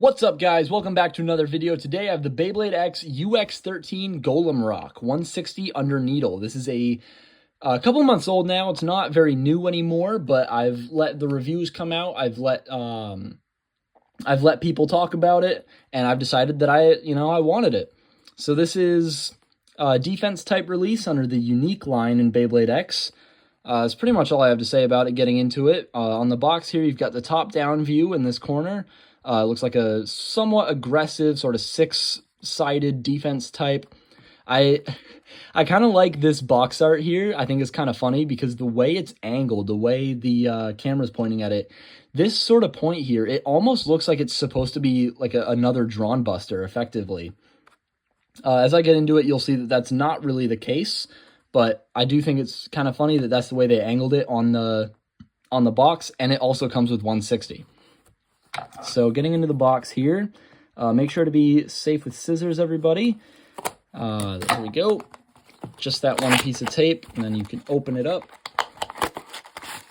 What's up, guys? Welcome back to another video. Today I have the Beyblade X UX13 GolemRock 160 under needle. This is a couple months old now. It's not very new anymore, but I've let the reviews come out. I've let people talk about it, and I've decided that I wanted it. So this is a defense type release under the unique line in Beyblade X. That's pretty much all I have to say about it. Getting into it, on the box here, you've got the top-down view in this corner. It looks like a somewhat aggressive, sort of six-sided defense type. I kind of like this box art here. I think it's kind of funny because the way it's angled, the way the camera's pointing at it, this sort of point here, it almost looks like it's supposed to be like another Drawn Buster, effectively. As I get into it, you'll see that that's not really the case, but I do think it's kind of funny that that's the way they angled it on the box, and it also comes with 160. So getting into the box here, make sure to be safe with scissors, everybody. There we go. Just that one piece of tape, and then you can open it up.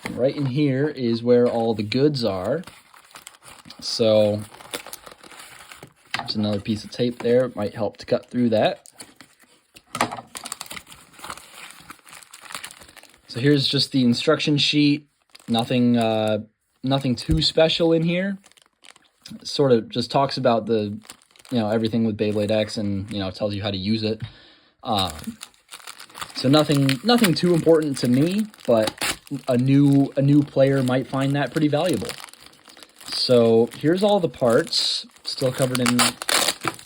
And right in here is where all the goods are. So there's another piece of tape there. It might help to cut through that. So here's just the instruction sheet. Nothing too special in here. It sort of just talks about the, everything with Beyblade X, and tells you how to use it. So nothing too important to me, but a new player might find that pretty valuable. So here's all the parts, still covered in.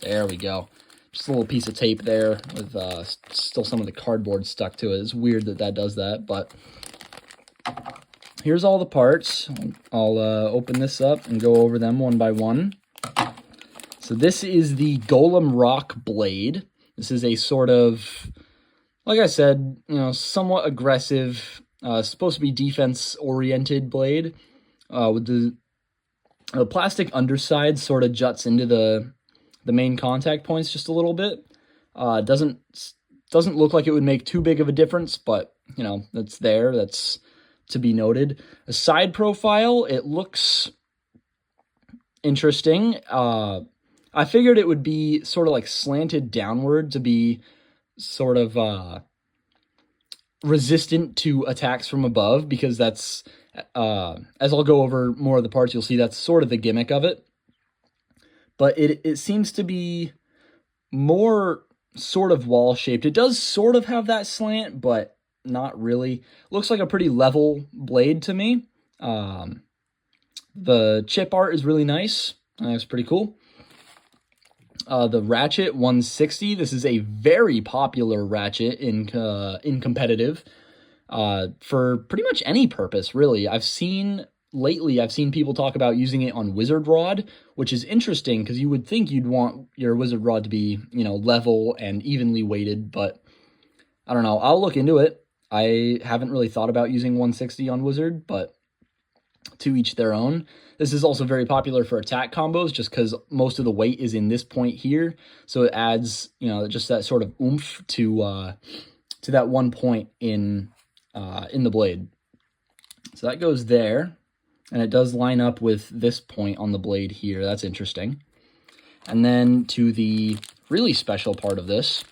There we go. Just a little piece of tape there with still some of the cardboard stuck to it. It's weird that does that, but here's all the parts. I'll open this up and go over them one by one. So this is the GolemRock blade. This is a sort of, like I said, somewhat aggressive, supposed to be defense-oriented blade. With the plastic underside sort of juts into the main contact points just a little bit. Doesn't look like it would make too big of a difference, but that's there. That's to be noted. A side profile, it looks interesting. I figured it would be sort of like slanted downward to be sort of resistant to attacks from above, because that's, as I'll go over more of the parts, you'll see that's sort of the gimmick of it. But it seems to be more sort of wall-shaped. It does sort of have that slant, but not really. Looks like a pretty level blade to me. The chip art is really nice. That's pretty cool. The ratchet 160. This is a very popular ratchet in competitive for pretty much any purpose, really. Lately, I've seen people talk about using it on Wizard Rod, which is interesting because you would think you'd want your Wizard Rod to be, level and evenly weighted, but I don't know. I'll look into it. I haven't really thought about using 160 on Wizard, but to each their own. This is also very popular for attack combos just because most of the weight is in this point here, so it adds, just that sort of oomph to that one point in the blade. So that goes there. And it does line up with this point on the blade here. That's interesting. And then to the really special part of this,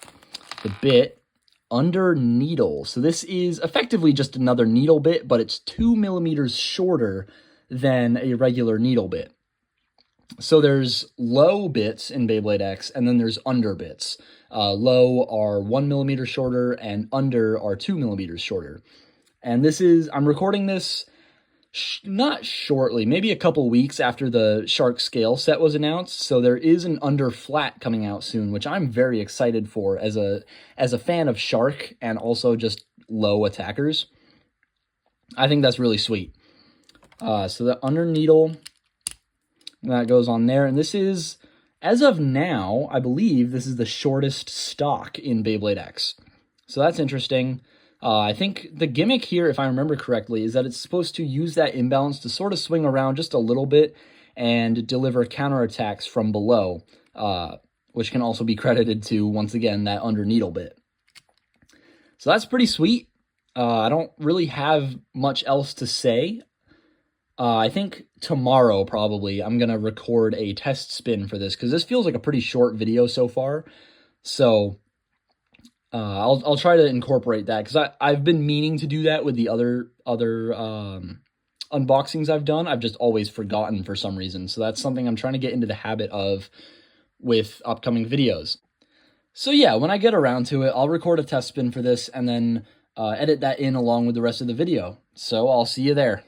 the bit under needle. So this is effectively just another needle bit, but it's 2 millimeters shorter than a regular needle bit. So there's low bits in Beyblade X, and then there's under bits. Low are 1 millimeter shorter, and under are 2 millimeters shorter. And this is, I'm recording this not shortly, maybe a couple weeks after the Shark scale set was announced, so there is an under flat coming out soon, which I'm very excited for as a fan of Shark and also just low attackers. I think that's really sweet. So the under needle, that goes on there, and this is, as of now, I believe this is the shortest stock in Beyblade X. So that's interesting. I think the gimmick here, if I remember correctly, is that it's supposed to use that imbalance to sort of swing around just a little bit and deliver counterattacks from below, which can also be credited to, once again, that under needle bit. So that's pretty sweet. I don't really have much else to say. I think tomorrow probably I'm going to record a test spin for this because this feels like a pretty short video so far. So I'll try to incorporate that because I've been meaning to do that with the other unboxings I've done. I've just always forgotten for some reason. So that's something I'm trying to get into the habit of with upcoming videos. So yeah, when I get around to it, I'll record a test spin for this and then edit that in along with the rest of the video. So I'll see you there.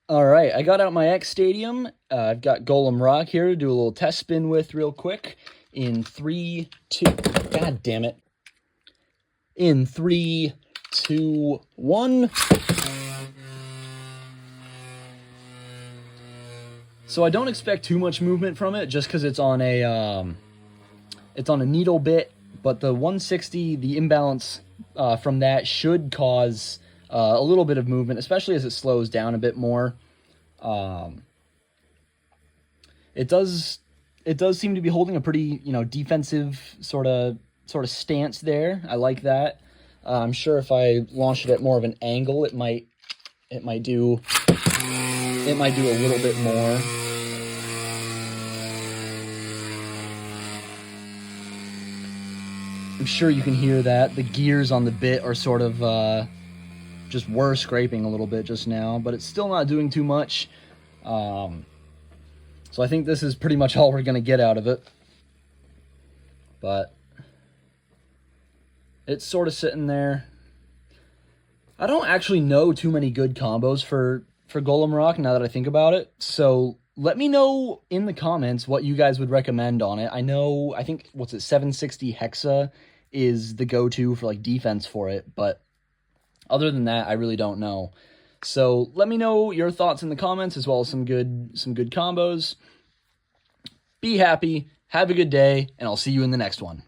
All right, I got out my X Stadium. I've got GolemRock here to do a little test spin with real quick. In 3, 2, god damn it. In 3, 2, 1. So I don't expect too much movement from it just because it's on a needle bit, but the 160, the imbalance from that should cause a little bit of movement, especially as it slows down a bit more. It does seem to be holding a pretty, defensive sort of stance there. I like that. I'm sure if I launched it at more of an angle, it might do a little bit more. I'm sure you can hear that. The gears on the bit are sort of just were scraping a little bit just now, but it's still not doing too much. So I think this is pretty much all we're going to get out of it. But it's sort of sitting there. I don't actually know too many good combos for GolemRock now that I think about it. So let me know in the comments what you guys would recommend on it. I think, 760 Hexa is the go-to for like defense for it, but other than that, I really don't know. So let me know your thoughts in the comments as well as some good combos. Be happy, have a good day, and I'll see you in the next one.